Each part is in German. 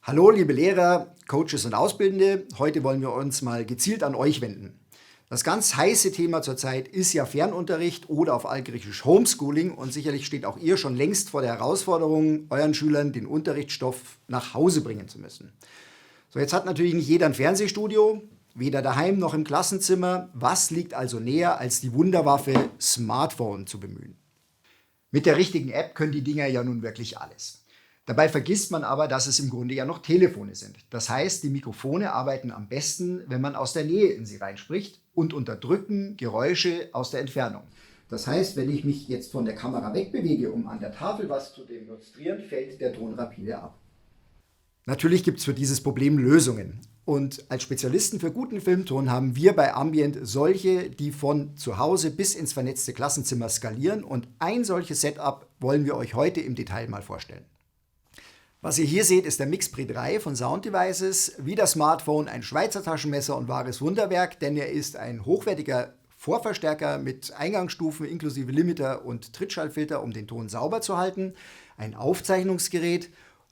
Hallo liebe Lehrer, Coaches und Ausbildende, heute wollen wir uns mal gezielt an euch wenden. Das ganz heiße Thema zurzeit ist ja Fernunterricht oder auf altgriechisch Homeschooling und sicherlich steht auch ihr schon längst vor der Herausforderung, euren Schülern den Unterrichtsstoff nach Hause bringen zu müssen. So, jetzt hat natürlich nicht jeder ein Fernsehstudio, weder daheim noch im Klassenzimmer. Was liegt also näher, als die Wunderwaffe Smartphone zu bemühen? Mit der richtigen App können die Dinger ja nun wirklich alles. Dabei vergisst man aber, dass es im Grunde ja noch Telefone sind. Das heißt, die Mikrofone arbeiten am besten, wenn man aus der Nähe in sie reinspricht und unterdrücken Geräusche aus der Entfernung. Das heißt, wenn ich mich jetzt von der Kamera wegbewege, um an der Tafel was zu demonstrieren, fällt der Ton rapide ab. Natürlich gibt es für dieses Problem Lösungen. Und als Spezialisten für guten Filmton haben wir bei Ambient solche, die von zu Hause bis ins vernetzte Klassenzimmer skalieren. Und ein solches Setup wollen wir euch heute im Detail mal vorstellen. Was ihr hier seht, ist der MixPre 3 von Sound Devices. Wie das Smartphone ein Schweizer Taschenmesser und wahres Wunderwerk, denn er ist ein hochwertiger Vorverstärker mit Eingangsstufen inklusive Limiter und Trittschallfilter, um den Ton sauber zu halten, ein Aufzeichnungsgerät,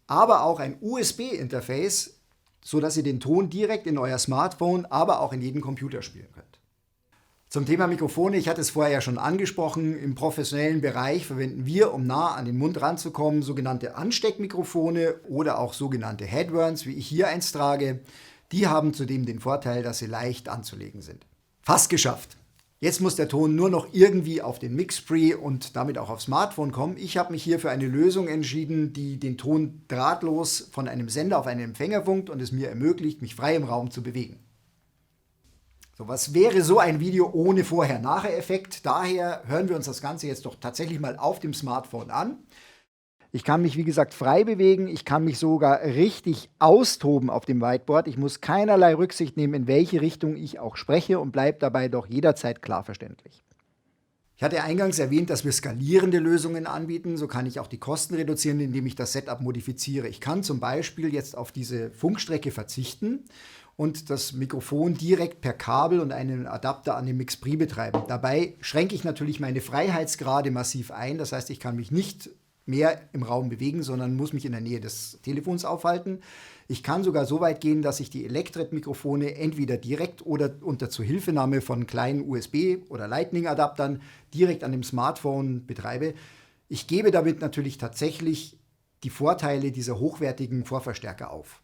aber auch ein USB-Interface, sodass ihr den Ton direkt in euer Smartphone, aber auch in jeden Computer spielen könnt. Zum Thema Mikrofone, ich hatte es vorher ja schon angesprochen, im professionellen Bereich verwenden wir, um nah an den Mund ranzukommen, sogenannte Ansteckmikrofone oder auch sogenannte Headburns, wie ich hier eins trage. Die haben zudem den Vorteil, dass sie leicht anzulegen sind. Fast geschafft! Jetzt muss der Ton nur noch irgendwie auf den MixPre und damit auch aufs Smartphone kommen. Ich habe mich hier für eine Lösung entschieden, die den Ton drahtlos von einem Sender auf einen Empfänger funkt und es mir ermöglicht, mich frei im Raum zu bewegen. So, was wäre so ein Video ohne Vorher-Nachher-Effekt? Daher hören wir uns das Ganze jetzt doch tatsächlich mal auf dem Smartphone an. Ich kann mich, wie gesagt, frei bewegen. Ich kann mich sogar richtig austoben auf dem Whiteboard. Ich muss keinerlei Rücksicht nehmen, in welche Richtung ich auch spreche und bleibe dabei doch jederzeit klar verständlich. Ich hatte eingangs erwähnt, dass wir skalierende Lösungen anbieten. So kann ich auch die Kosten reduzieren, indem ich das Setup modifiziere. Ich kann zum Beispiel jetzt auf diese Funkstrecke verzichten und das Mikrofon direkt per Kabel und einen Adapter an den MixPre betreiben. Dabei schränke ich natürlich meine Freiheitsgrade massiv ein. Das heißt, ich kann mich nicht mehr im Raum bewegen, sondern muss mich in der Nähe des Telefons aufhalten. Ich kann sogar so weit gehen, dass ich die Elektret-Mikrofone entweder direkt oder unter Zuhilfenahme von kleinen USB- oder Lightning-Adaptern direkt an dem Smartphone betreibe. Ich gebe damit natürlich tatsächlich die Vorteile dieser hochwertigen Vorverstärker auf.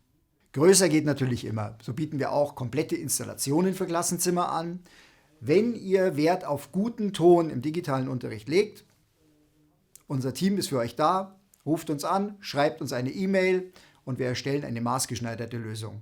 Größer geht natürlich immer. So bieten wir auch komplette Installationen für Klassenzimmer an. Wenn ihr Wert auf guten Ton im digitalen Unterricht legt, unser Team ist für euch da, ruft uns an, schreibt uns eine E-Mail und wir erstellen eine maßgeschneiderte Lösung.